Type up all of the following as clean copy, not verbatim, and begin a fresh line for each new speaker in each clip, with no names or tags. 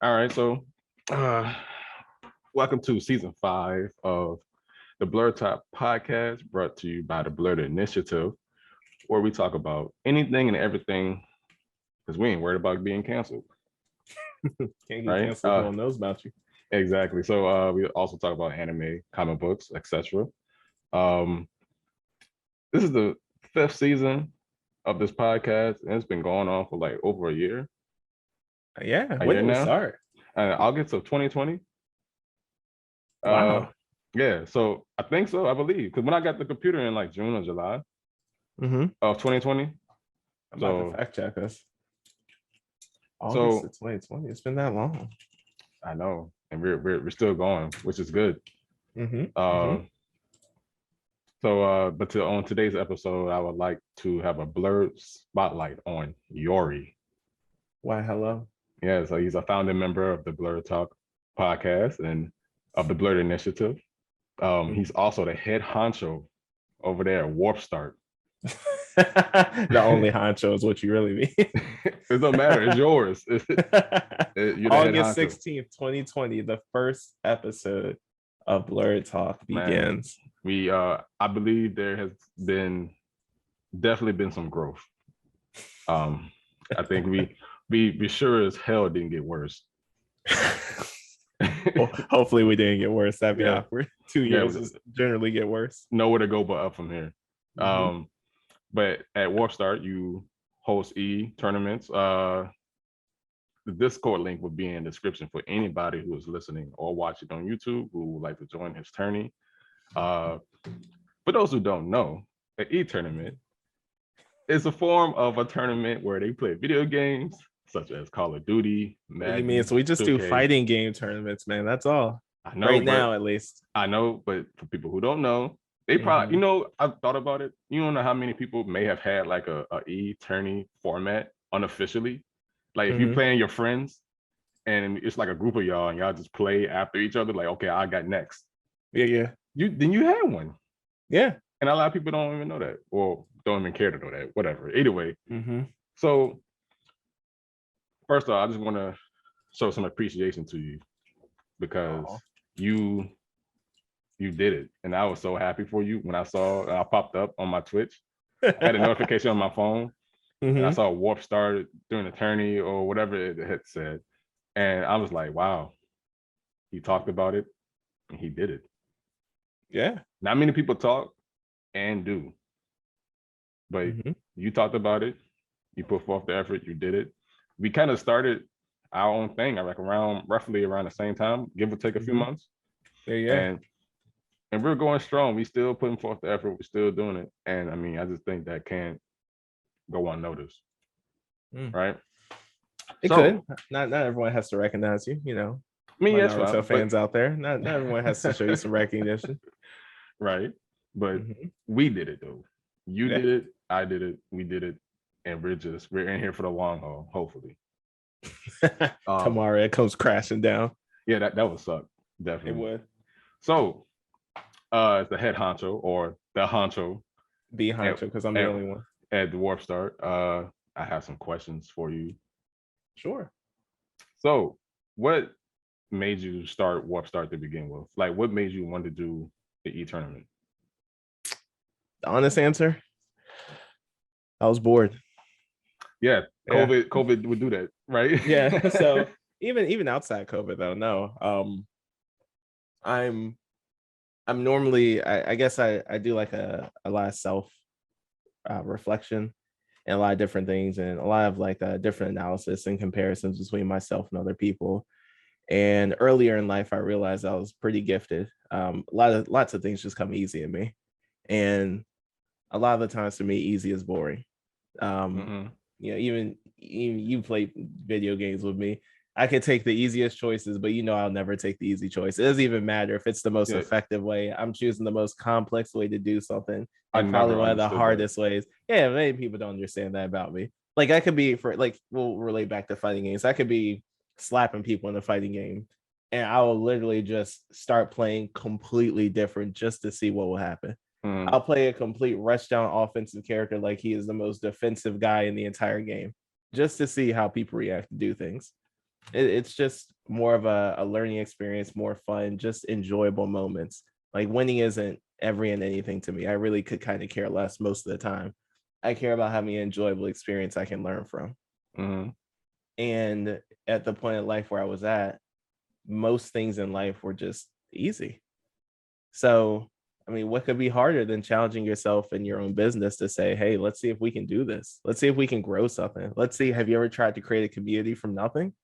All right, so uh welcome to season 5 of the Blerd Top podcast, brought to you by the Blerd Initiative, where we talk about anything and everything because we ain't worried about being canceled,
Can't get
right?
canceled if no one knows about you.
Exactly. So we also talk about anime, comic books, etc. Um this is the 5th season of this podcast, and it's been going on for like over
Yeah,
a
when
year
did we
now.
start?
August of 2020. Uh
Wow.
yeah, so I think so, I believe. Because when I got the computer in like June or July
Mm-hmm.
of 2020.
I'm about to
So
fact check us. August
so
of 2020. It's been that long.
I know, and we're still going, which is good.
Mm-hmm. Mm-hmm.
Uh but on today's episode, I would like to have a blurred spotlight on Yori.
Why, hello.
Yeah, so he's a founding member of the Blerd Talk podcast and of the Blerd Initiative. He's also the head honcho over there at Warp Start.
The only honcho is what you really mean.
It don't matter, it's yours. You're the head
August
honcho.
16th, 2020, the first episode of Blerd Talk
Man,
begins.
we I believe there has definitely been some growth. I think we sure as hell didn't get worse.
Well, hopefully we didn't get worse. That'd be
Yeah.
awkward. 2 years is generally get worse.
Nowhere to go but up from here.
Mhm.
But at Warp Start, you host tournaments. The Discord link will be in the description for anybody who is listening or watching on YouTube who would like to join his tourney. For those who don't know, an tournament is a form of a tournament where they play video games such as Call of Duty,
What do you
Madden,
mean? So we just do
2K.
fighting game tournaments, man. That's all.
I know,
Right now, at least.
I know, but for people who don't know, they probably, I've thought about it. You don't know how many people may have had like a tourney format unofficially. Like if you playing your friends and it's like a group of y'all and y'all just play after each other, like, okay, I got next.
Yeah.
You had one.
Yeah.
And a lot of people don't even know that, or don't even care to know that, whatever. Either way.
Mm-hmm.
So first off, I just want to show some appreciation to you because you did it. And I was so happy for you when I popped up on my Twitch. I had a notification on my phone. And I saw Warp started during the tourney or whatever it had said. And I was like, wow, he talked about it and he did it.
Yeah.
Not many people talk and do. But you talked about it. You put forth the effort. You did it. We kind of started our own thing, like roughly around the same time, give or take a few months.
Yeah.
And we're going strong. We still putting forth the effort. We're still doing it. And I mean, I just think that can't go unnoticed. Right?
It could. Not everyone has to recognize you, you know.
I mean, yes,
Naruto fans out there. Not everyone has to show you some recognition.
Right. But we did it though. You did it, I did it, we did it, and we're in here for the long haul, hopefully.
Tomorrow it comes crashing down.
Yeah, that would suck. Definitely.
It would.
So as the head honcho or the honcho.
The honcho, because I'm the only one.
At the Warp Start, I have some questions for you.
Sure.
So what made you start Warp Start to begin with? Like what made you want to do the tournament?
The honest answer, I was bored.
Yeah, COVID would do that, right?
Yeah. So even outside COVID though, no. I'm normally I guess I do like a lot of self reflection and a lot of different things and a lot of like different analysis and comparisons between myself and other people. And earlier in life, I realized I was pretty gifted. Lots of things just come easy to me, and a lot of the times for me, easy is boring. You know, even you play video games with me. I could take the easiest choices, but I'll never take the easy choice. It doesn't even matter if it's the most effective way. I'm choosing the most complex way to do something, and probably one of the hardest ways. Yeah, many people don't understand that about me. Like I could be we'll relate back to fighting games. I could be slapping people in a fighting game, and I will literally just start playing completely different just to see what will happen. I'll play a complete rush down offensive character like he is the most defensive guy in the entire game, just to see how people react to do things. It's just more of a learning experience, more fun, just enjoyable moments. Like winning isn't every and anything to me. I really could kind of care less most of the time. I care about having an enjoyable experience I can learn from.
Mhm.
And at the point in life where I was at, most things in life were just easy. So, I mean, what could be harder than challenging yourself in your own business to say, hey, let's see if we can do this. Let's see if we can grow something. Let's see. Have you ever tried to create a community from nothing?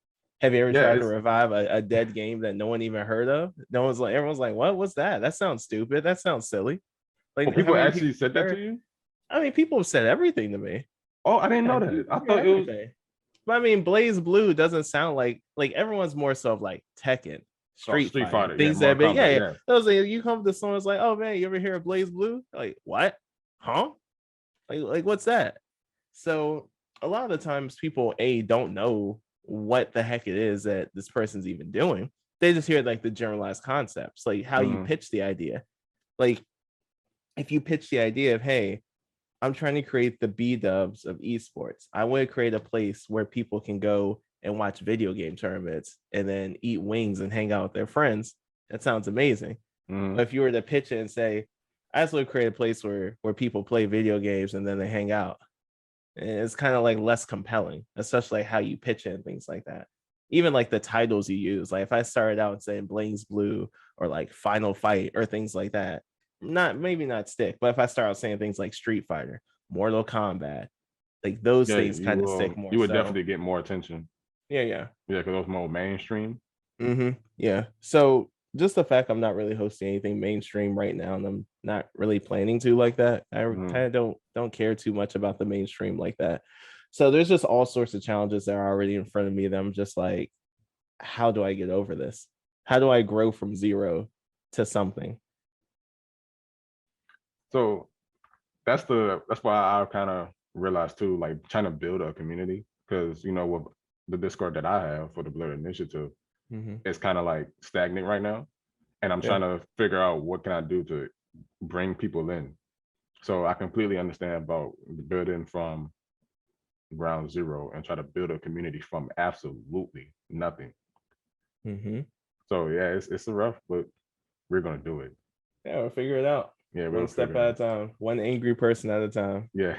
Have you ever
Yeah,
tried to
it's
revive a dead game that no one even heard of? No one's like, everyone's like, what? What's that? That sounds stupid. That sounds silly. Like,
well,
how
people
many
actually
people
said that to
heard?
you.
I mean, people have said everything to me.
Oh, I didn't
Yeah,
know that. I
hear
thought it was
everything. But I mean, Blaze Blue doesn't sound like everyone's more so of like Tekken, Street
Street
Fighter,
Fighter. Yeah,
things that
Mortal
big. Yeah,
Kombat.
yeah.
Yeah.
Those like, you come to someone's like, oh man, you ever hear of Blaze Blue? Like, what? Huh? Like what's that? So a lot of the times people don't know what the heck it is that this person's even doing. They just hear like the generalized concepts, like how you
Mhm.
pitch the idea. Like if you pitch the idea of, hey, I'm trying to create the B dubs of esports. I want to create a place where people can go and watch video game tournaments and then eat wings and hang out with their friends. That sounds amazing.
Mhm.
But if you were to pitch it and say, I just want to create a place where people play video games and then they hang out, it's kind of like less compelling, especially how you pitch it and things like that. Even like the titles you use. Like if I started out saying Blaze Blue or like Final Fight or things like that, maybe not stick. But if I start out saying things like Street Fighter, Mortal Kombat, like those
Yeah,
things kind of stick more
you would
so.
definitely get more attention.
Yeah, yeah.
Yeah, because those more mainstream.
Yeah. So just the fact I'm not really hosting anything mainstream right now, and I'm not really planning to like that. I
Mhm.
kind of don't care too much about the mainstream like that. So there's just all sorts of challenges that are already in front of me that I'm just like, how do I get over this? How do I grow from zero to something?
So that's why I kind of realized too, like trying to build a community, because with the Discord that I have for the Blerd Initiative,
Mm-hmm.
it's kind of like stagnant right now, and I'm
Yeah.
trying to figure out what can I do to bring people in. So I completely understand about building from ground zero and try to build a community from absolutely nothing.
Mm-hmm.
So yeah, it's a rough, but we're gonna do it.
Yeah, we'll figure it out.
Yeah, we're
One
gonna
step
figure it
at a
out.
time, one angry person at a time.
Yeah.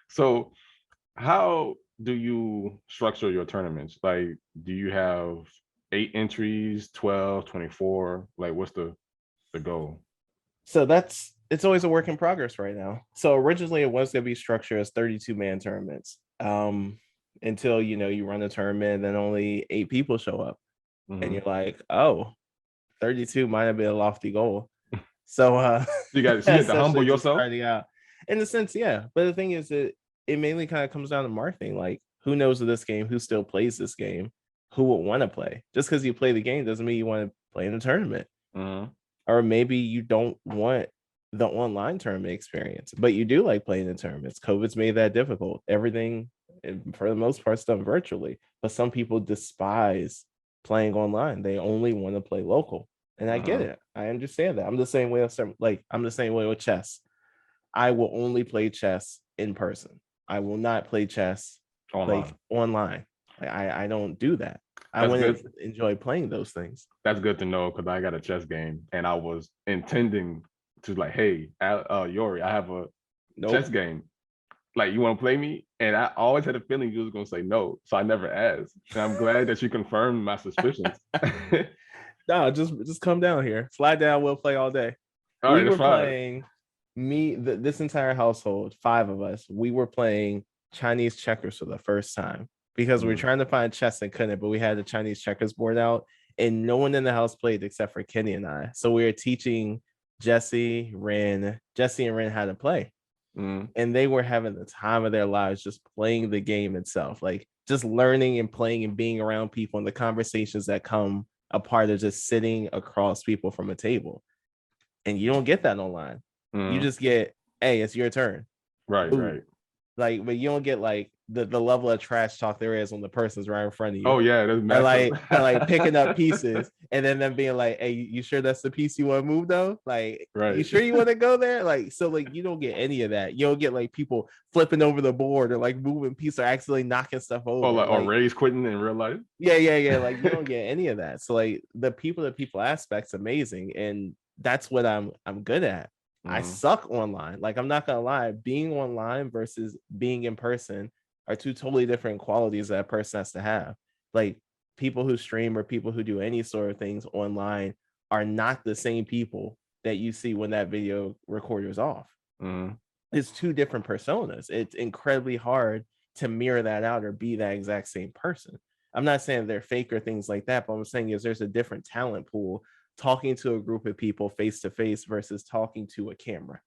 So how do you structure your tournaments? Like, do you have 8 entries, 12, 24? Like, what's the goal?
So it's always a work in progress right now. So originally it was gonna be structured as 32-man tournaments. Until you run a tournament and then only 8 people show up. And
Mhm.
you're like, oh, 32 might have been a lofty goal. So
So you had to humble
essentially just
yourself.
starting out. In a sense, yeah. But the thing is that it mainly kind of comes down to marketing. Like, who knows of this game, who still plays this game, who would want to play. Just because you play the game doesn't mean you want to play in a tournament.
Mhm.
Or maybe you don't want the online tournament experience, but you do like playing in tournaments. COVID's made that difficult. Everything, for the most part, is done virtually. But some people despise playing online. They only want to play local, and I get
Mhm.
it. I understand that. I'm the same way. I'm the same way with chess. I will only play chess in person. I will not play chess like
Online.
online. I don't do that. I
That's
want
good.
to enjoy playing those things.
That's good to know, because I got a chess game and I was intending to, like, hey, Yori, I have a chess
Nope.
game. Like, you want to play me? And I always had a feeling you was gonna say no, so I never asked. And I'm glad that you confirmed my suspicions. All
No, just come down here. Slide down, we'll play all day.
right,
We
that's
were
fine.
playing this entire household, 5 of us, we were playing Chinese checkers for the first time because we were
Mhm.
trying to find chess and couldn't, but we had the Chinese checkers board out and no one in the house played except for Kenny and I. So we were teaching Jesse and Ren how to play.
Mhm.
And they were having the time of their lives just playing the game itself, like just learning and playing and being around people and the conversations that come a part of just sitting across people from a table. And you don't get that online. You
Mhm.
just get, hey, it's your turn.
Right,
Boom.
right.
Like, but you don't get like, the level of trash talk there is when the person's right in front of you.
Oh yeah, that's
and like picking up pieces and then them being like, hey, you sure that's the piece you want to move though? Like,
right.
You sure you want to go there? Like, so like you don't get any of that. You don't get like people flipping over the board or like moving pieces or accidentally knocking stuff over.
Or Ray's quitting in real life.
Yeah. Like you don't get any of that. So like the people to people aspect's amazing. And that's what I'm good at. I suck online. Like, I'm not gonna lie, being online versus being in person are two totally different qualities that a person has to have. Like, people who stream or people who do any sort of things online are not the same people that you see when that video recorder is off. It's two different personas. It's incredibly hard to mirror that out or be that exact same person. I'm not saying they're fake or things like that, but what I'm saying is there's a different talent pool talking to a group of people face to face versus talking to a camera.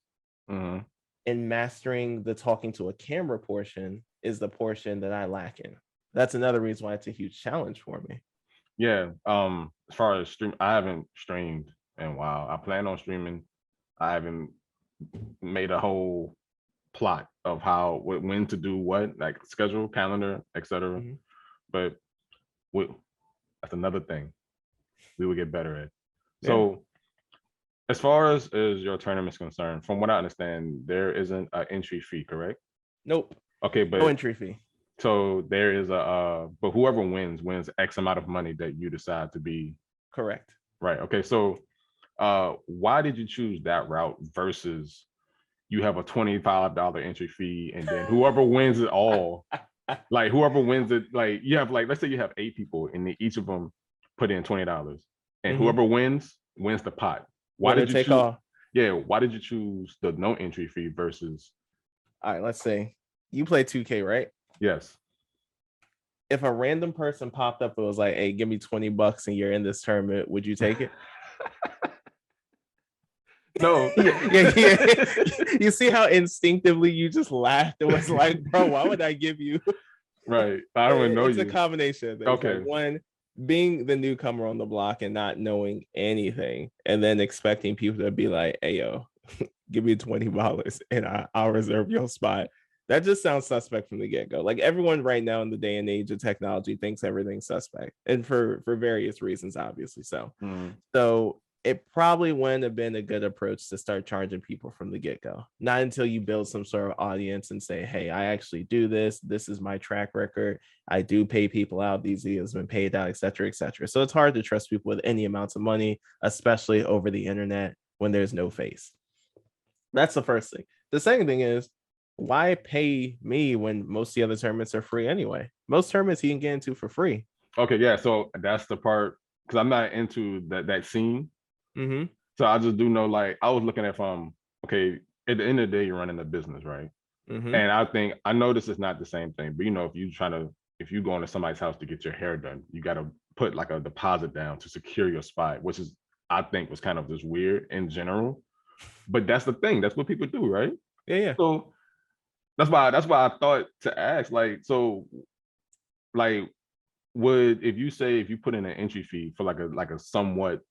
And mastering the talking to a camera portion is the portion that I lack in. That's another reason why it's a huge challenge for me.
Yeah. As far as stream, I haven't streamed in a while. I plan on streaming. I haven't made a whole plot of how when to do what, like schedule, calendar, etc. But that's another thing we would get better at. So as far as your tournament is concerned, from what I understand, there isn't an entry fee, correct?
Nope.
Okay, but
no entry fee.
So there is but whoever wins X amount of money that you decide to be
correct.
Right. Okay. So why did you choose that route versus you have a $25 entry fee and then whoever wins it all, like whoever wins it, like you have like, let's say you have 8 people and each of them put in $20 and whoever wins the pot. Why did you choose? Yeah. Why did you choose the no entry fee versus?
All right, let's say you play 2K, right?
Yes.
If a random person popped up and was like, hey, give me $20 and you're in this tournament, would you take it?
No.
yeah. You see how instinctively you just laughed? It was like, bro, why would I give you?
Right. I don't even know
it's
you.
It's a combination.
Okay.
Like, one, being the newcomer on the block and not knowing anything, and then expecting people to be like, hey, yo, give me $20 and I'll reserve your spot. That just sounds suspect from the get-go. Like, everyone right now in the day and age of technology thinks everything's suspect, and for various reasons, obviously. So it probably wouldn't have been a good approach to start charging people from the get-go. Not until you build some sort of audience and say, hey, I actually do this. This is my track record. I do pay people out. These videos have been paid out, et cetera, et cetera. So it's hard to trust people with any amounts of money, especially over the internet when there's no face. That's the first thing. The second thing is, why pay me when most of the other tournaments are free anyway? Most tournaments you can get into for free.
Okay, yeah. So that's the part, because I'm not into that scene. So I just do know, like, I was looking at okay, at the end of the day, you're running a business, right? And I know this is not the same thing, but if you go into somebody's house to get your hair done, you got to put like a deposit down to secure your spot, which is, I think, was kind of just weird in general. But that's the thing. That's what people do, right?
Yeah.
So that's why I thought to ask, like, so, like, if you put in an entry fee for like a somewhat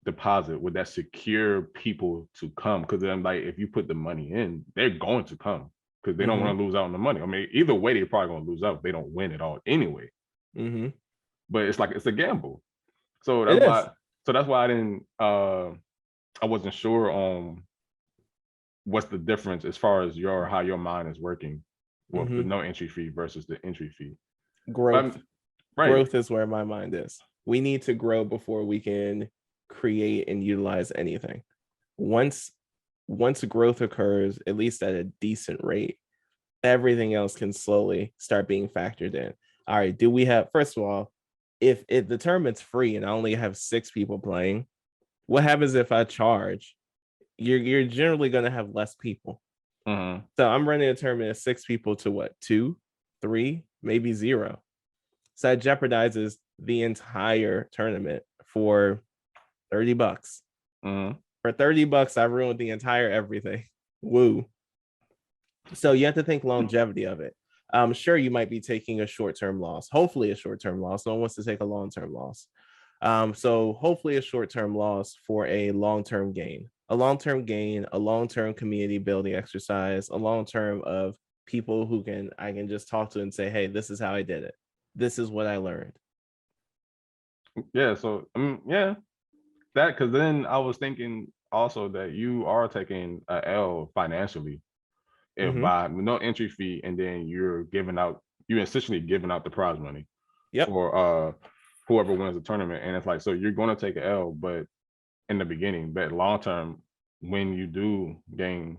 deposit, would that secure people to come? Because then, like, if you put the money in, they're going to come because they don't want to lose out on the money. I mean, either way, they're probably going to lose out if they don't win it all anyway. But it's like, it's a gamble. So that's why I didn't. I wasn't sure on what's the difference as far as how your mind is working with the no entry fee versus the entry fee.
Growth. Growth is where my mind is. We need to grow before we can create and utilize anything. Once growth occurs, at least at a decent rate, everything else can slowly start being factored in. All right, do we have, first of all, if the tournament's free and I only have 6 people playing, what happens if I charge? You're generally going to have less people. So I'm running a tournament of 6 people to what, 2, 3, maybe 0. So that jeopardizes the entire tournament for $30. For $30, I ruined the entire everything. Woo. So you have to think longevity of it. Sure, you might be taking a short-term loss, hopefully a short-term loss. No one wants to take a long-term loss. So hopefully a short-term loss for a long-term gain. A long-term gain, a long-term community building exercise, a long-term of people who I can just talk to and say, hey, this is how I did it. This is what I learned.
Yeah. So yeah, that, because then I was thinking also that you are taking a L financially if
Mm-hmm.
by no entry fee, and then you're essentially giving out the prize money
Yep.
for whoever wins the tournament. And it's like, so you're going to take an L, but in the beginning, but long term, when you do gain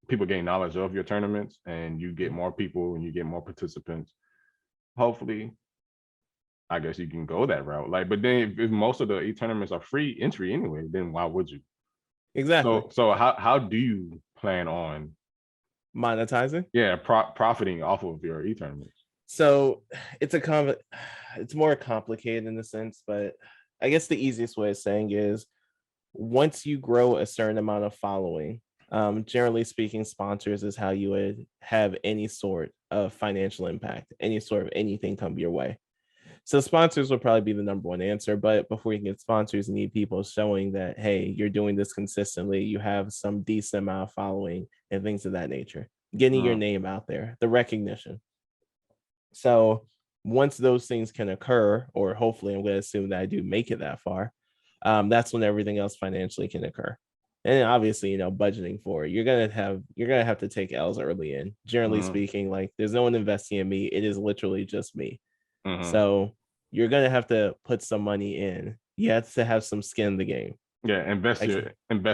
people gain knowledge of your tournaments and you get more people and you get more participants, hopefully I guess you can go that route. Like, but then if most of the e-tournaments are free entry anyway, then why would you?
Exactly.
So how do you plan on
Monetizing?
profiting off of your e-tournaments?
So it's more complicated in a sense, but I guess the easiest way of saying is once you grow a certain amount of following, generally speaking, sponsors is how you would have any sort of financial impact, any sort of anything come your way. So sponsors will probably be the number one answer, but before you can get sponsors, you need people showing that, hey, you're doing this consistently, you have some decent amount of following and things of that nature, getting your name out there, the recognition. So once those things can occur, or hopefully I'm going to assume that I do make it that far, that's when everything else financially can occur. And obviously, budgeting for it, you're gonna have to take L's early in. Generally speaking, like there's no one investing in me. It is literally just me. So you're gonna have to put some money in. You have to have some skin in the game.
Yeah, invest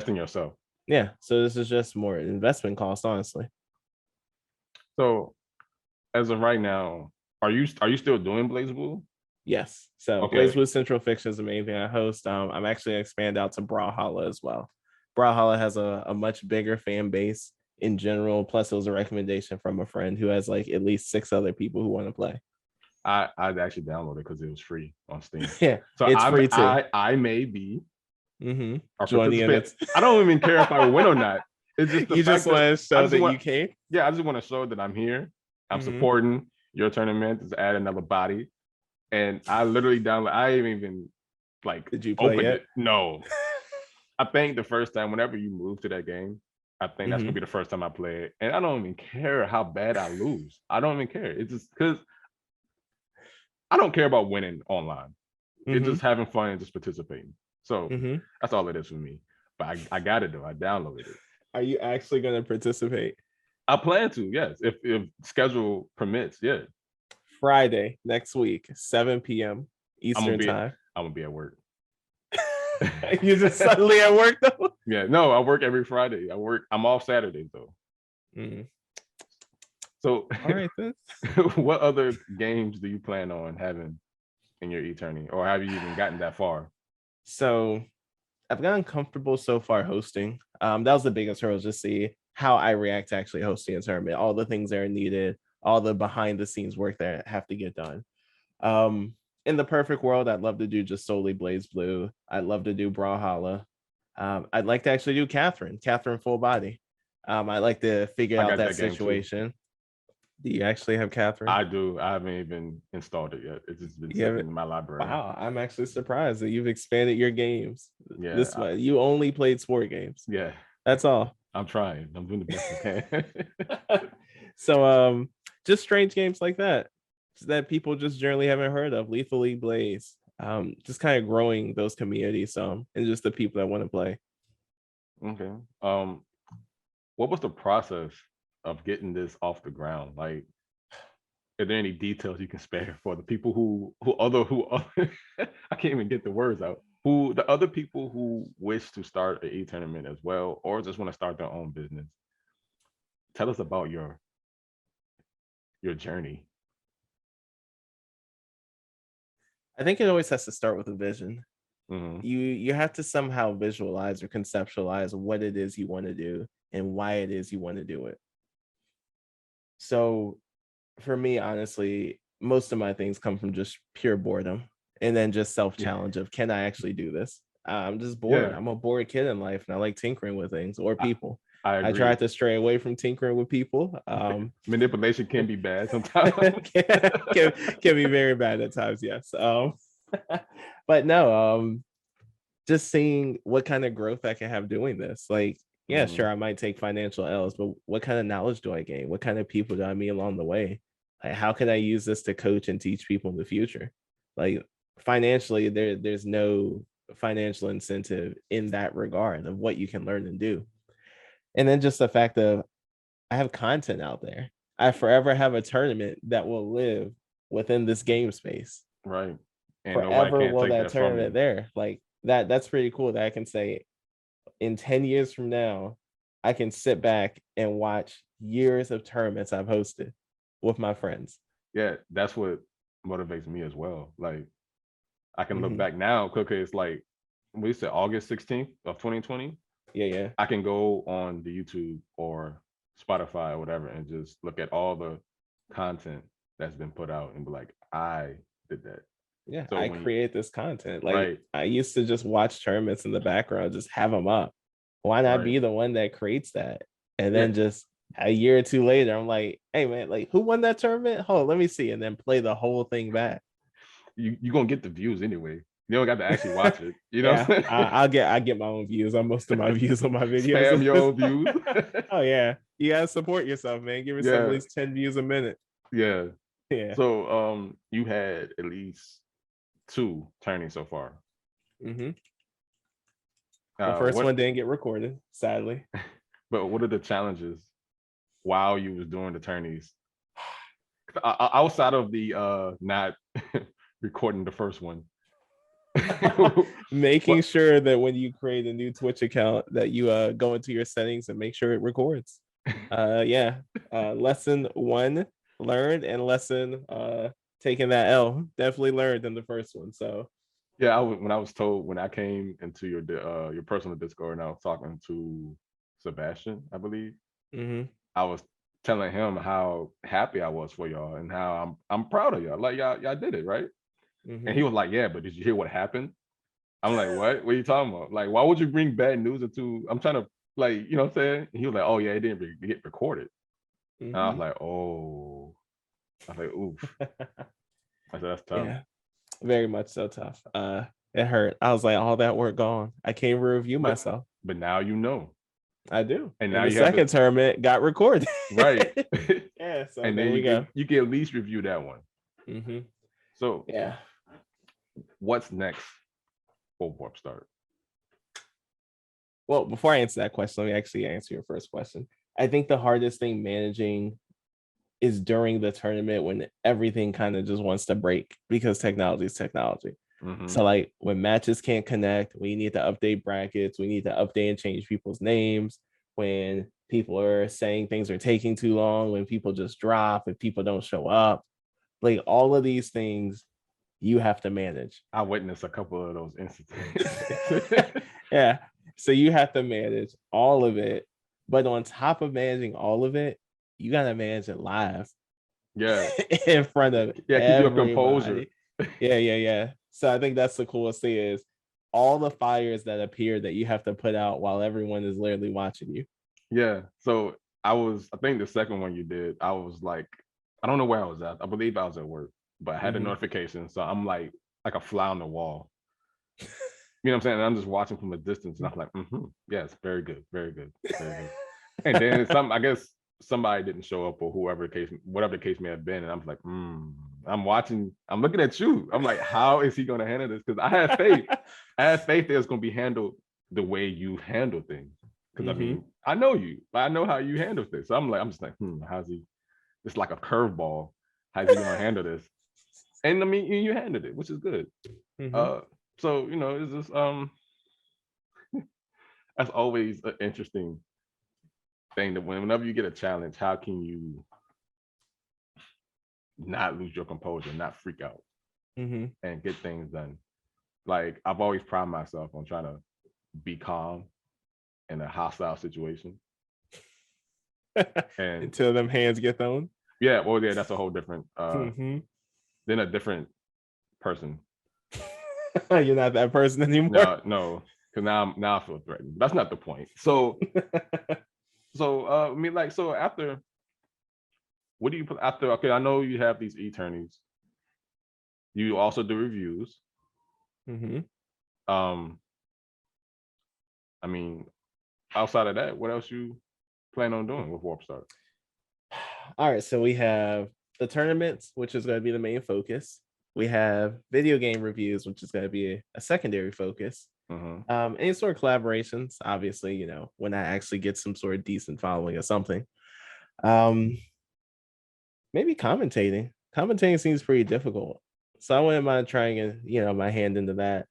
in yourself.
Yeah. So this is just more investment cost, honestly.
So as of right now, are you still doing BlazBlue?
Yes. So
Okay.
BlazBlue Central Fiction is the main thing I host. I'm actually gonna expand out to Brawlhalla as well. Brawlhalla has a much bigger fan base in general. Plus, it was a recommendation from a friend who has like at least 6 other people who want to play.
I actually downloaded it because it was free on Steam.
Yeah,
so
it's free too.
I may be
joining it.
I don't even care if I win or not. It's just
you just want to show that you can.
Yeah, I just want to show that I'm here. I'm supporting your tournament. Just add another body, and I literally download. I didn't even like.
Did you play yet?
It? No. I think the first time, whenever you move to that game, I think that's gonna be the first time I play it, and I don't even care how bad I lose. I don't even care. It's just because I don't care about winning online. It's just having fun and just participating. So that's all it is for me. But I got it though. I downloaded it.
Are you actually going to participate?
I plan to, yes. If schedule permits, yeah.
Friday next week, 7 p.m. Eastern time.
I'm gonna be at work.
You just suddenly at work though?
Yeah, no, I work every Friday. I'm off Saturdays though. So
all right then.
What other games do you plan on having in your e-tourney, or have you even gotten that far?
So I've gotten comfortable so far hosting. That was the biggest hurdle, just see how I react to actually hosting a tournament, all the things that are needed, all the behind the scenes work that have to get done. In the perfect world, I'd love to do just solely BlazBlue. I'd love to do Brawlhalla. I'd like to actually do Catherine full body. I'd like to figure out that situation. Do you actually have Catherine?
I do. I haven't even installed it yet. It's just been sitting in my library.
Wow, I'm actually surprised that you've expanded your games. Yeah, this way you only played sport games.
Yeah,
that's all.
I'm trying. I'm doing the best I
can. So, just strange games like that people just generally haven't heard of. Lethally Blaze. Just kind of growing those communities, and just the people that want to play.
Okay. What was the process of getting this off the ground? Like, are there any details you can spare for the people who I can't even get the words out, who the other people who wish to start an e-tournament as well, or just want to start their own business? Tell us about your journey.
I think it always has to start with a vision. You have to somehow visualize or conceptualize what it is you want to do and why it is you want to do it. So for me, honestly, most of my things come from just pure boredom and then just self-challenge of, can I actually do this? I'm just bored. Yeah. I'm a bored kid in life and I like tinkering with things or people. I tried to stray away from tinkering with people.
Manipulation can be bad sometimes.
can be very bad at times, yes. But no, just seeing what kind of growth I can have doing this. Like, Yeah, sure, I might take financial L's, but what kind of knowledge do I gain? What kind of people do I meet along the way? Like, how can I use this to coach and teach people in the future? Like, financially, there's no financial incentive in that regard of what you can learn and do. And then just the fact of I have content out there. I forever have a tournament that will live within this game space.
Right. And nobody
Forever
can't
will
take
that
that from you.
tournament there. Like that's pretty cool that I can say in 10 years from now, I can sit back and watch years of tournaments I've hosted with my friends.
Yeah, that's what motivates me as well. Like I can look
Mhm.
back now, because it's like we said August 16th of 2020.
Yeah.
I can go on the YouTube or Spotify or whatever and just look at all the content that's been put out and be like, I did that.
Yeah,
So
I
when
create this content. Like
right,
I used to just watch tournaments in the background, just have them up. Why not
right.
be the one that creates that? And
Yeah,
then just a year or two later, I'm like, hey man, like who won that tournament? Hold on, let me see. And then play the whole thing back.
you're gonna get the views anyway. You don't got to actually watch it. You know
Yeah,
what I'm saying?
I get my own views on most of my views on my videos.
Spam your own views.
Oh yeah. You gotta support yourself, man. Give yourself at
Yeah,
least 10 views a minute.
yeah.
Yeah.
So you had at least 2 turnings so far.
Mm-hmm. The first
What
one didn't get recorded, sadly.
but what are the challenges while you was doing the tourneys? Outside of the not recording the first one.
Making
What?
sure that when you create a new Twitch account that you go into your settings and make sure it records. Yeah. Lesson 1 learned, and lesson taking that L definitely learned in the first one. So
Yeah, when I was told, when I came into your personal Discord and I was talking to Sebastian, I believe,
mhm.
I was telling him how happy I was for y'all and how I'm proud of y'all. Like y'all did it, right? And he
Mhm.
was like, yeah, but did you hear what happened? I'm like, what? What are you talking about? Like, why would you bring bad news into? I'm trying to, like, you know what I'm saying? And he was like, oh yeah, it didn't get recorded. And I was
Mhm.
like, oh. I was like, oof. I said, that's tough.
Yeah, very much so tough. It hurt. I was like, all that work gone. I can't review
But
myself.
but now you know.
I do.
And
And
now
the
you have
second
the
tournament got recorded.
right.
Yeah, so
And
there
then
we go.
you can at least review that one.
Mhm.
So
Yeah.
what's next for Warp Start?
Well, before I answer that question, let me actually answer your first question. I think the hardest thing managing is during the tournament when everything kind of just wants to break because technology is technology.
Mm-hmm.
So like when matches can't connect, we need to update brackets, we need to update and change people's names. When people are saying things are taking too long, when people just drop, if people don't show up, like all of these things you have to manage.
I witnessed a couple of those incidents.
Yeah. So you have to manage all of it. But on top of managing all of it, you got to manage it live.
Yeah.
In front of
Yeah, keep your composure.
everybody. Yeah. So I think that's the coolest thing is all the fires that appear that you have to put out while everyone is literally watching you.
Yeah. So I think the second one you did, I was like, I don't know where I was at. I believe I was at work, but I had a notification. So I'm like a fly on the wall. You know what I'm saying? And I'm just watching from a distance and I'm like, yes, very good, very good, very good. And then I guess somebody didn't show up or whatever the case may have been. And I'm like, I'm watching, I'm looking at you. I'm like, how is he gonna handle this? Because I had faith. I had faith that it's gonna be handled the way you handle things. Because I mean, I know you, I know how you handle things. So I'm just like, how's he? It's like a curveball. How's he gonna handle this? And I mean, you handled it, which is good. So it's just that's always an interesting thing, that whenever you get a challenge, how can you not lose your composure, not freak out, and get things done? Like I've always prided myself on trying to be calm in a hostile situation. And
until them hands get thrown.
Yeah, well, yeah, that's a whole different then a different person.
You're not that person anymore.
No, because now I feel threatened. That's not the point. So I mean, like, so after, what do you put after? Okay, I know you have these e-tourneys. You also do reviews. I mean, outside of that, what else you plan on doing with Warp Start?
All right, so we have the tournaments, which is going to be the main focus. We have video game reviews, which is going to be a secondary focus. Any sort of collaborations, obviously, you know, when I actually get some sort of decent following or something. Maybe commentating. Commentating seems pretty difficult, so I wouldn't mind trying, my hand into that.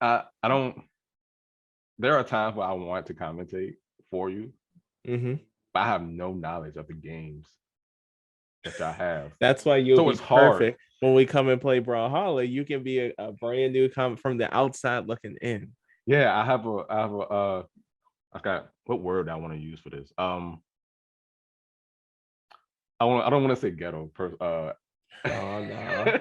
I don't. There are times where I want to commentate for you, but I have no knowledge of the games that I have.
That's why you'll be
it's
perfect
hard.
When we come and play Brawlhalla. You can be a brand new comment from the outside looking in.
Yeah, I got what word I want to use for this. I don't want to say ghetto.
Oh no.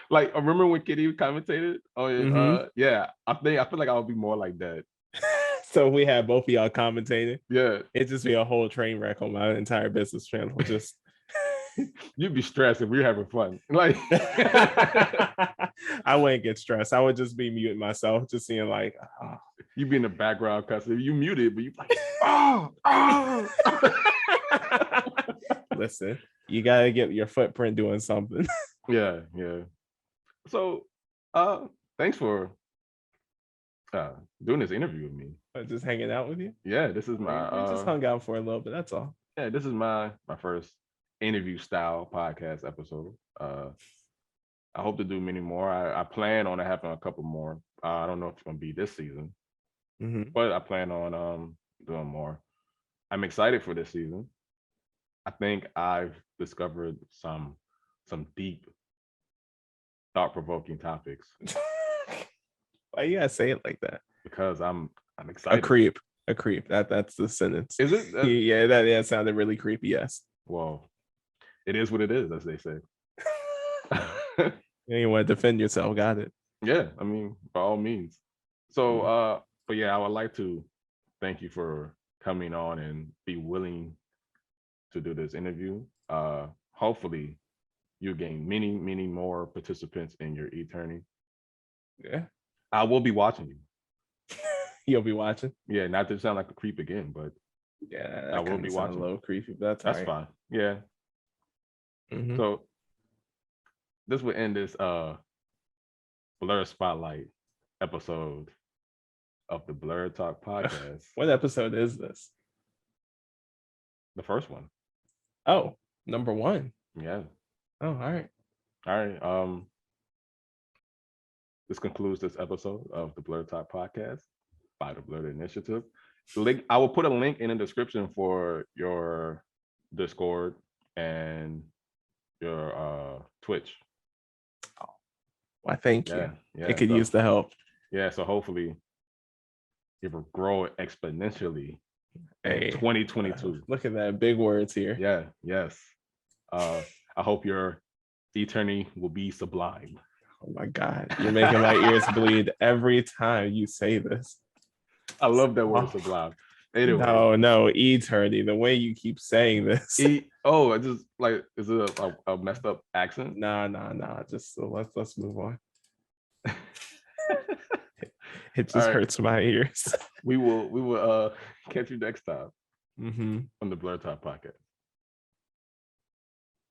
Like, I remember when Kitty commentated? Oh yeah, yeah. I feel like I would be more like that.
So we have both of y'all commentating.
Yeah,
it'd just be a whole train wreck on my entire business channel. Just
you'd be stressed if we were having fun. Like,
I wouldn't get stressed. I would just be muting myself, just seeing like, oh.
You be in the background cussing. You muted, but you like, oh.
Listen, you gotta get your footprint doing something.
Yeah. So, thanks for doing this interview with me.
Just hanging out with you.
Yeah, this is my.
We just hung out for a little bit. That's all.
Yeah, this is my first interview style podcast episode. I hope to do many more. I plan on having a couple more. I don't know if it's gonna be this season, but I plan on doing more. I'm excited for this season. I think I've discovered some deep, thought-provoking topics.
Why you gotta say it like that?
Because I'm excited.
A creep. That's the sentence.
Is it?
Yeah, that sounded really creepy. Yes.
Well, it is what it is, as they say.
You want to defend yourself? Got it.
Yeah, I mean, by all means. So, but yeah, I would like to thank you for coming on and be willing to do this interview. Hopefully, you gain many more participants in your e-tourney.
Yeah,
I will be watching you.
You'll be watching.
Yeah, not to sound like a creep again, but
yeah,
I will be watching.
A little creepy, but that's right.
Fine. Yeah. So this will end this Blerd Spotlight episode of the Blerd Talk podcast.
What episode is this?
The first one.
Oh, number 1.
Yeah.
Oh, all
right. This concludes this episode of the Blerd Talk podcast by the Blerd Initiative. I will put a link in the description for your Discord and your Twitch.
Oh, why? Thank you.
Yeah,
it could use the help.
Yeah, so hopefully it will grow exponentially
in
2022.
Look at that, big words here.
Yeah, yes. I hope your e-tourney will be sublime.
Oh my God, you're making my ears bleed every time you say this.
I love that word, sublime. Anyway.
No, eternity. The way you keep saying this.
I just like, is it a messed up accent?
Nah. Just let's move on. It just hurts my ears.
We will catch you next time
on
the Blerd Talk podcast.